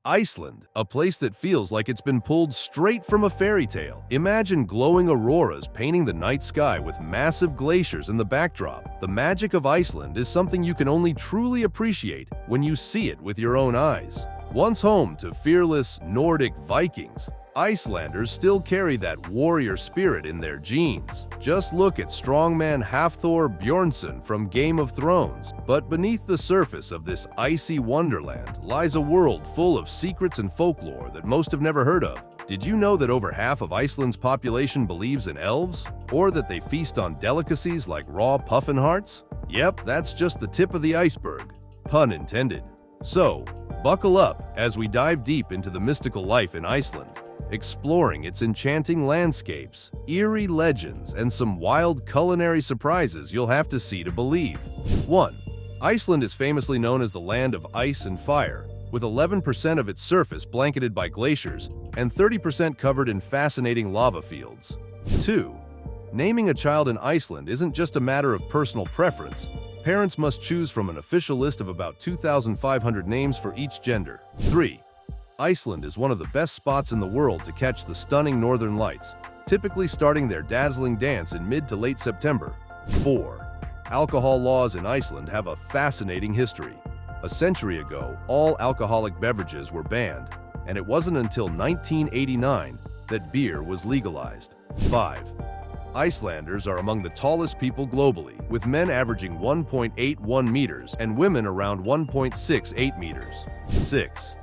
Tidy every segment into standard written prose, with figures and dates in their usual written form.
Iceland, a place that feels like it's been pulled straight from a fairy tale. Imagine glowing auroras painting the night sky with massive glaciers in the backdrop. The magic of Iceland is something you can only truly appreciate when you see it with your own eyes. Once home to fearless Nordic Vikings, Icelanders still carry that warrior spirit in their genes. Just look at strongman Hafthor Bjornsson from Game of Thrones. But beneath the surface of this icy wonderland lies a world full of secrets and folklore that most have never heard of. Did you know that over half of Iceland's population believes in elves? Or that they feast on delicacies like raw puffin hearts? Yep, that's just the tip of the iceberg. Pun intended. So, buckle up as we dive deep into the mystical life in Iceland, exploring its enchanting landscapes, eerie legends, and some wild culinary surprises you'll have to see to believe. 1. Iceland is famously known as the land of ice and fire, with 11% of its surface blanketed by glaciers and 30% covered in fascinating lava fields. 2. Naming a child in Iceland isn't just a matter of personal preference. Parents must choose from an official list of about 2,500 names for each gender. 3. Iceland is one of the best spots in the world to catch the stunning northern lights, typically starting their dazzling dance in mid to late September. 4. Alcohol laws in Iceland have a fascinating history. A century ago, all alcoholic beverages were banned, and it wasn't until 1989 that beer was legalized. 5. Icelanders are among the tallest people globally, with men averaging 1.81 meters and women around 1.68 meters. 6.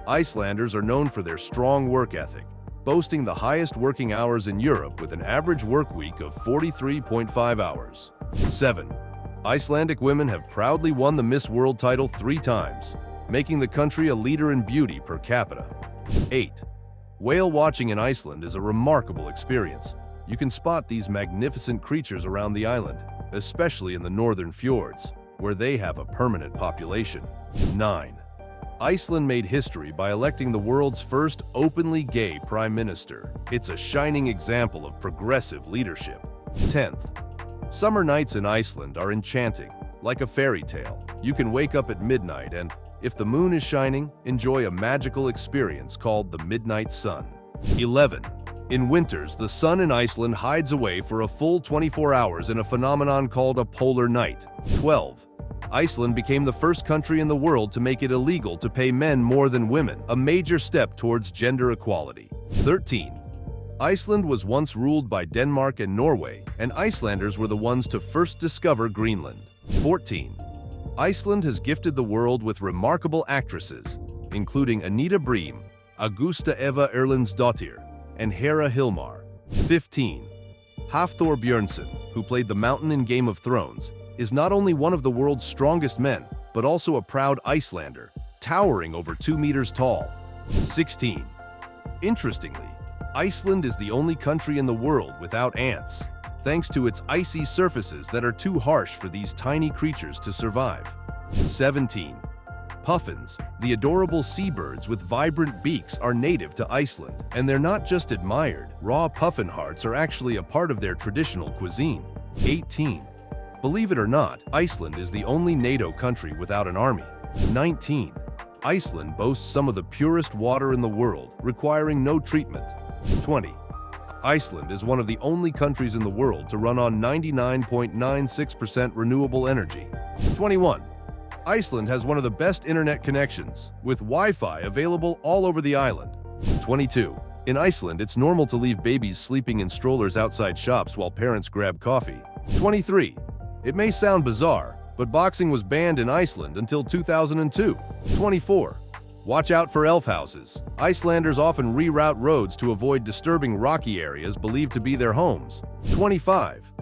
Icelanders are known for their strong work ethic, boasting the highest working hours in Europe with an average work week of 43.5 hours. 7. Icelandic women have proudly won the Miss World title 3 times, making the country a leader in beauty per capita. 8. Whale watching in Iceland is a remarkable experience. You can spot these magnificent creatures around the island, especially in the northern fjords, where they have a permanent population. 9. Iceland made history by electing the world's first openly gay prime minister. It's a shining example of progressive leadership. 10th. Summer nights in Iceland are enchanting, like a fairy tale. You can wake up at midnight and, if the moon is shining, enjoy a magical experience called the midnight sun. 11. In winters, the sun in Iceland hides away for a full 24 hours in a phenomenon called a polar night. 12. Iceland became the first country in the world to make it illegal to pay men more than women, a major step towards gender equality. 13. Iceland was once ruled by Denmark and Norway, and Icelanders were the ones to first discover Greenland. 14. Iceland has gifted the world with remarkable actresses, including Anita Briem, Augusta Eva Erlendsdottir, and Hera Hilmar. 15. Hafthor Bjornsson, who played the Mountain in Game of Thrones, is not only one of the world's strongest men, but also a proud Icelander, towering over 2 meters tall. 16. Interestingly, Iceland is the only country in the world without ants, thanks to its icy surfaces that are too harsh for these tiny creatures to survive. 17. Puffins, the adorable seabirds with vibrant beaks, are native to Iceland, and they're not just admired. Raw puffin hearts are actually a part of their traditional cuisine. 18. Believe it or not, Iceland is the only NATO country without an army. 19. Iceland boasts some of the purest water in the world, requiring no treatment. 20. Iceland is one of the only countries in the world to run on 99.96% renewable energy. 21. Iceland has one of the best internet connections, with Wi-Fi available all over the island. 22. In Iceland, it's normal to leave babies sleeping in strollers outside shops while parents grab coffee. 23. It may sound bizarre, but boxing was banned in Iceland until 2002. 24. Watch out for elf houses. Icelanders often reroute roads to avoid disturbing rocky areas believed to be their homes. 25.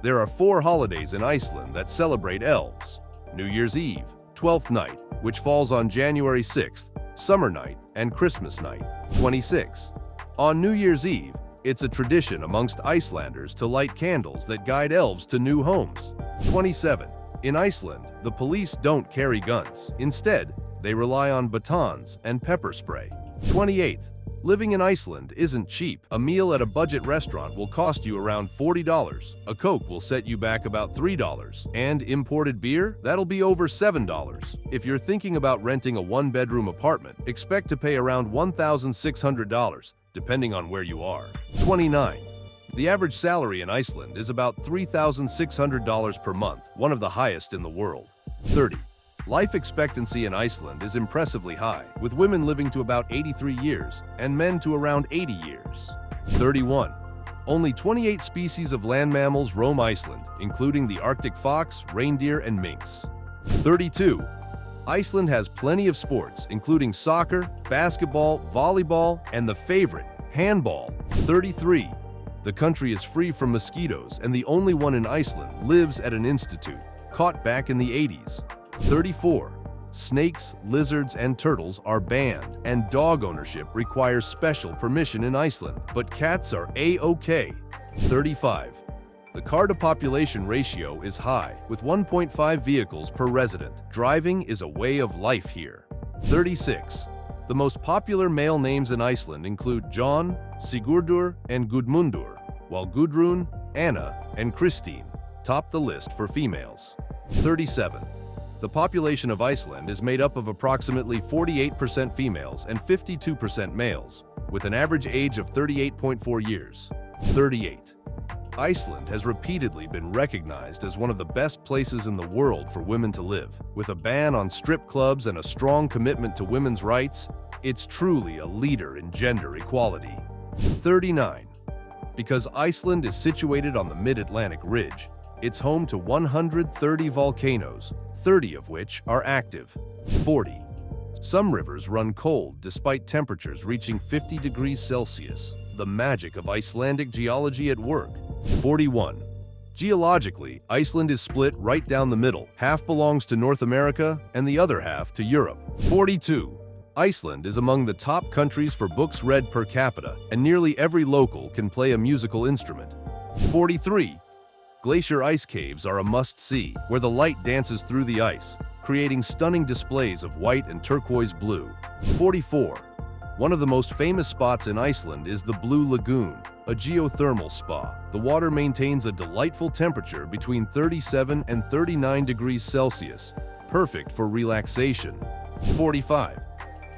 There are 4 holidays in Iceland that celebrate elves: New Year's Eve, Twelfth Night, which falls on January 6th, Summer Night, and Christmas Night. 26. On New Year's Eve, it's a tradition amongst Icelanders to light candles that guide elves to new homes. 27. In Iceland, the police don't carry guns. Instead, they rely on batons and pepper spray. 28. Living in Iceland isn't cheap. A meal at a budget restaurant will cost you around $40. A Coke will set you back about $3. And imported beer? That'll be over $7. If you're thinking about renting a one-bedroom apartment, expect to pay around $1,600, depending on where you are. 29. The average salary in Iceland is about $3,600 per month, one of the highest in the world. 30. Life expectancy in Iceland is impressively high, with women living to about 83 years and men to around 80 years. 31. Only 28 species of land mammals roam Iceland, including the Arctic fox, reindeer, and minks. 32. Iceland has plenty of sports, including soccer, basketball, volleyball, and the favorite, handball. 33. The country is free from mosquitoes, and the only one in Iceland lives at an institute, caught back in the 80s. 34. Snakes, lizards, and turtles are banned, and dog ownership requires special permission in Iceland, but cats are A-OK. 35. The car-to-population ratio is high, with 1.5 vehicles per resident. Driving is a way of life here. 36. The most popular male names in Iceland include John, Sigurdur, and Gudmundur, while Gudrun, Anna, and Christine top the list for females. 37. The population of Iceland is made up of approximately 48% females and 52% males, with an average age of 38.4 years. 38. Iceland has repeatedly been recognized as one of the best places in the world for women to live. With a ban on strip clubs and a strong commitment to women's rights, it's truly a leader in gender equality. 39. Because Iceland is situated on the mid-Atlantic ridge, it's home to 130 volcanoes, 30 of which are active. 40. Some rivers run cold despite temperatures reaching 50 degrees Celsius, the magic of Icelandic geology at work. 41. Geologically, Iceland is split right down the middle. Half belongs to North America and the other half to Europe. 42. Iceland is among the top countries for books read per capita, and nearly every local can play a musical instrument. 43. Glacier ice caves are a must-see, where the light dances through the ice, creating stunning displays of white and turquoise blue. 44. One of the most famous spots in Iceland is the Blue Lagoon, a geothermal spa. The water maintains a delightful temperature between 37 and 39 degrees Celsius, perfect for relaxation. 45.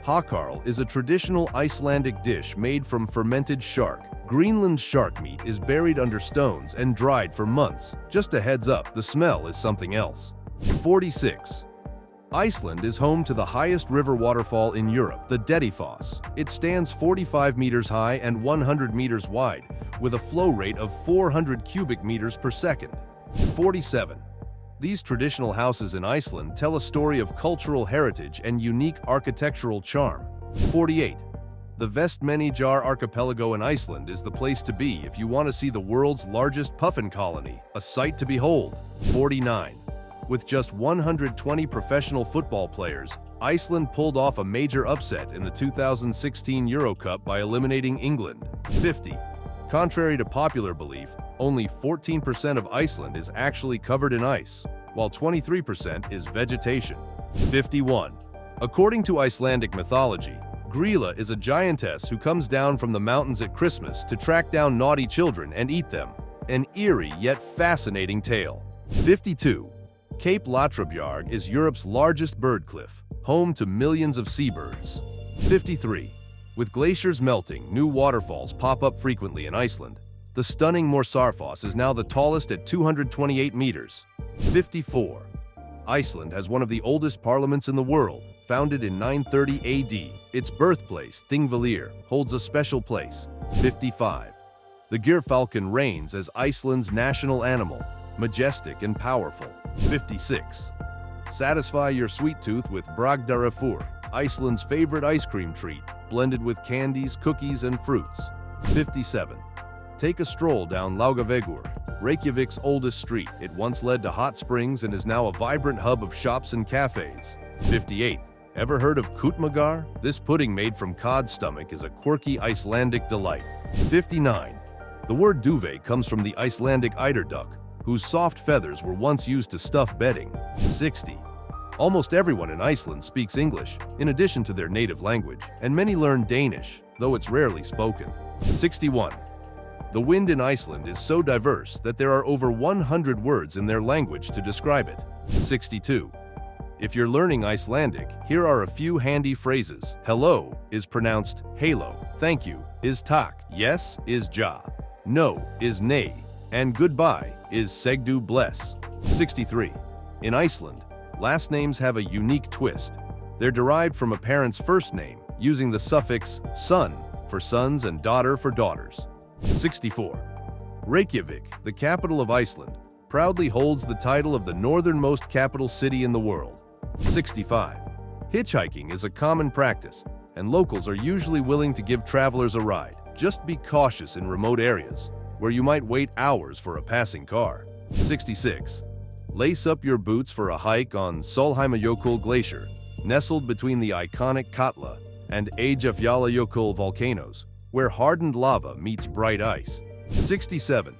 Hakarl is a traditional Icelandic dish made from fermented shark. Greenland shark meat is buried under stones and dried for months. Just a heads up, the smell is something else. 46. Iceland is home to the highest river waterfall in Europe, the Dettifoss. It stands 45 meters high and 100 meters wide, with a flow rate of 400 cubic meters per second. 47. These traditional houses in Iceland tell a story of cultural heritage and unique architectural charm. 48. The Vestmenningar archipelago in Iceland is the place to be if you want to see the world's largest puffin colony, a sight to behold. 49. With just 120 professional football players, Iceland pulled off a major upset in the 2016 Euro Cup by eliminating England. 50. Contrary to popular belief, only 14% of Iceland is actually covered in ice, while 23% is vegetation. 51. According to Icelandic mythology, Grýla is a giantess who comes down from the mountains at Christmas to track down naughty children and eat them. An eerie yet fascinating tale. 52. Cape Latrebjarg is Europe's largest bird cliff, home to millions of seabirds. 53. With glaciers melting, new waterfalls pop up frequently in Iceland. The stunning Morsarfoss is now the tallest at 228 meters. 54. Iceland has one of the oldest parliaments in the world, founded in 930 AD. Its birthplace, Thingvellir, holds a special place. 55. The gyrfalcon reigns as Iceland's national animal, majestic and powerful. 56. Satisfy your sweet tooth with Bragdarafur, Iceland's favorite ice cream treat, blended with candies, cookies, and fruits. 57. Take a stroll down Laugavegur, Reykjavik's oldest street. It once led to hot springs and is now a vibrant hub of shops and cafes. 58. Ever heard of kutmagar? This pudding made from cod stomach is a quirky Icelandic delight. 59. The word duvet comes from the Icelandic eiderduck, whose soft feathers were once used to stuff bedding. 60. Almost everyone in Iceland speaks English, in addition to their native language, and many learn Danish, though it's rarely spoken. 61. The wind in Iceland is so diverse that there are over 100 words in their language to describe it. 62. If you're learning Icelandic, here are a few handy phrases. Hello is pronounced halo, thank you is tak, yes is ja, no is nei, and goodbye is segdu bless. 63. In Iceland, last names have a unique twist. They're derived from a parent's first name, using the suffix son for sons and daughter for daughters. 64. Reykjavik, the capital of Iceland, proudly holds the title of the northernmost capital city in the world. 65. Hitchhiking is a common practice, and locals are usually willing to give travelers a ride. Just be cautious in remote areas, where you might wait hours for a passing car. 66. Lace up your boots for a hike on Sólheimajökull Glacier, nestled between the iconic Katla and Eyjafjallajökull volcanoes, where hardened lava meets bright ice. 67.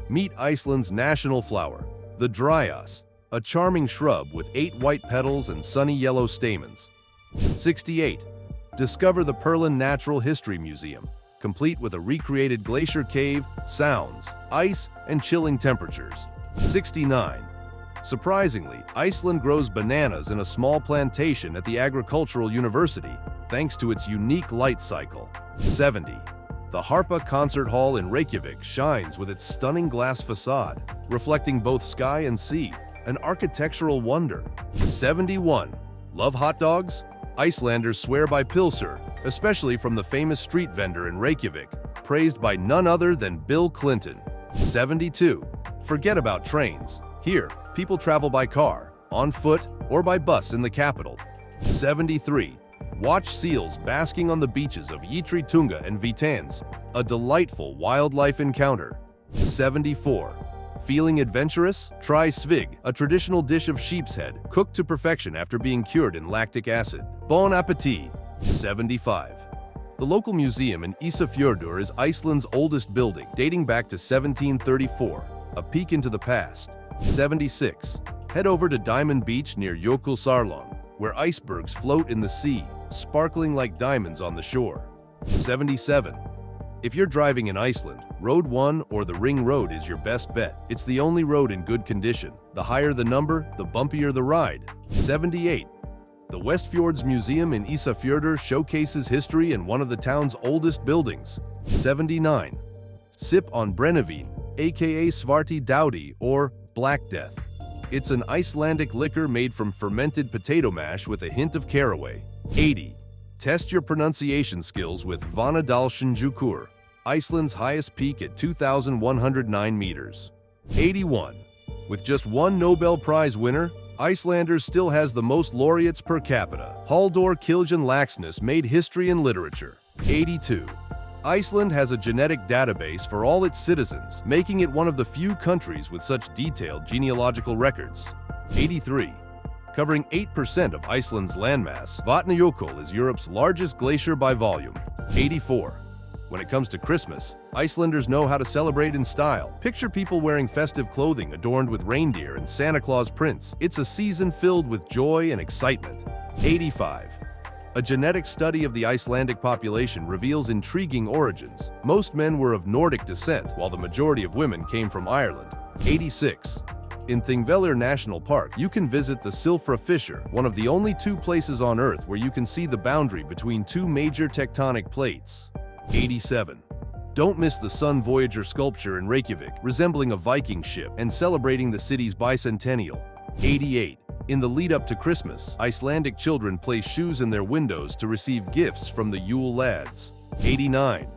Meet Iceland's national flower, the dryas, a charming shrub with 8 white petals and sunny yellow stamens. 68. Discover the Perlan Natural History Museum, complete with a recreated glacier cave, sounds, ice, and chilling temperatures. 69. Surprisingly, Iceland grows bananas in a small plantation at the Agricultural University, thanks to its unique light cycle. 70. The Harpa Concert Hall in Reykjavik shines with its stunning glass facade, reflecting both sky and sea, an architectural wonder. 71. Love hot dogs? Icelanders swear by Pilsur, especially from the famous street vendor in Reykjavik, praised by none other than Bill Clinton. 72. Forget about trains. Here, people travel by car, on foot, or by bus in the capital. 73. Watch seals basking on the beaches of Ytri Tunga and Vitans, a delightful wildlife encounter. 74. Feeling adventurous? Try svig, a traditional dish of sheep's head, cooked to perfection after being cured in lactic acid. Bon appétit! 75. The local museum in Ísafjörður is Iceland's oldest building, dating back to 1734, a peek into the past. 76. Head over to Diamond Beach near Jökulsárlón, where icebergs float in the sea, sparkling like diamonds on the shore. 77. If you're driving in Iceland, Road 1 or the Ring Road is your best bet. It's the only road in good condition. The higher the number, the bumpier the ride. 78. The Westfjords Museum in Ísafjörður showcases history in one of the town's oldest buildings. 79. Sip on brennivín, aka Svarti Dowdy or Black Death. It's an Icelandic liquor made from fermented potato mash with a hint of caraway. 80. Test your pronunciation skills with Vanadalsjökull, Iceland's highest peak at 2,109 meters. 81. With just one Nobel Prize winner, Icelanders still has the most laureates per capita. Halldór Kiljan Laxness made history in literature. 82. Iceland has a genetic database for all its citizens, making it one of the few countries with such detailed genealogical records. 83. Covering 8% of Iceland's landmass, Vatnajökull is Europe's largest glacier by volume. 84. When it comes to Christmas, Icelanders know how to celebrate in style. Picture people wearing festive clothing adorned with reindeer and Santa Claus prints. It's a season filled with joy and excitement. 85. A genetic study of the Icelandic population reveals intriguing origins. Most men were of Nordic descent, while the majority of women came from Ireland. 86. In Thingvellir National Park, you can visit the Silfra Fissure, one of the only 2 places on Earth where you can see the boundary between 2 major tectonic plates. 87. Don't miss the Sun Voyager sculpture in Reykjavik, resembling a Viking ship and celebrating the city's bicentennial. 88. In the lead-up to Christmas, Icelandic children place shoes in their windows to receive gifts from the Yule lads. 89.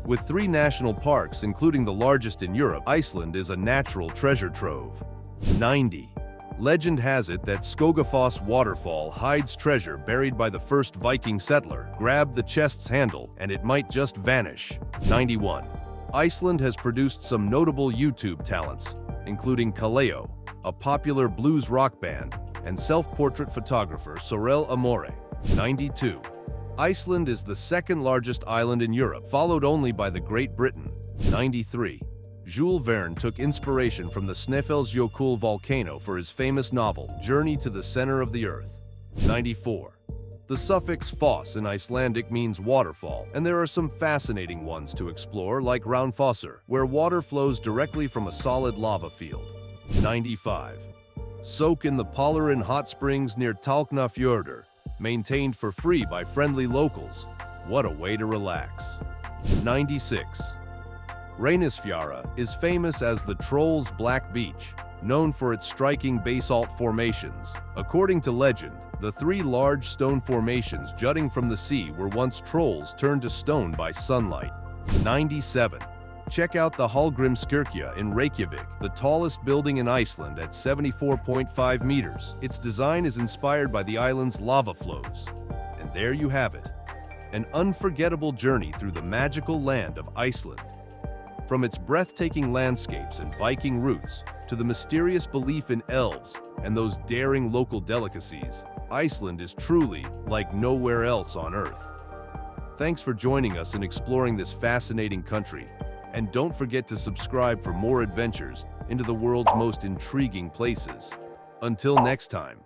With 3 national parks, including the largest in Europe, Iceland is a natural treasure trove. 90. Legend has it that Skogafoss waterfall hides treasure buried by the first Viking settler. Grab the chest's handle, and it might just vanish. 91. Iceland has produced some notable YouTube talents, including Kaleo, a popular blues rock band, and self-portrait photographer Sorel Amore. 92. Iceland is the 2nd largest island in Europe, followed only by the Great Britain. 93. Jules Verne took inspiration from the Snæfellsjökull volcano for his famous novel, Journey to the Center of the Earth. 94. The suffix foss in Icelandic means waterfall, and there are some fascinating ones to explore, like Rauðfossur, where water flows directly from a solid lava field. 95. Soak in the Polarin hot springs near Tálknafjörður, maintained for free by friendly locals. What a way to relax. 96. Reynisfjara is famous as the Troll's Black Beach, known for its striking basalt formations. According to legend, the three large stone formations jutting from the sea were once trolls turned to stone by sunlight. 97. Check out the Hallgrímskirkja in Reykjavik, the tallest building in Iceland at 74.5 meters. Its design is inspired by the island's lava flows. And there you have it, an unforgettable journey through the magical land of Iceland. From its breathtaking landscapes and Viking roots to the mysterious belief in elves and those daring local delicacies, Iceland is truly like nowhere else on Earth. Thanks for joining us in exploring this fascinating country, and don't forget to subscribe for more adventures into the world's most intriguing places. Until next time.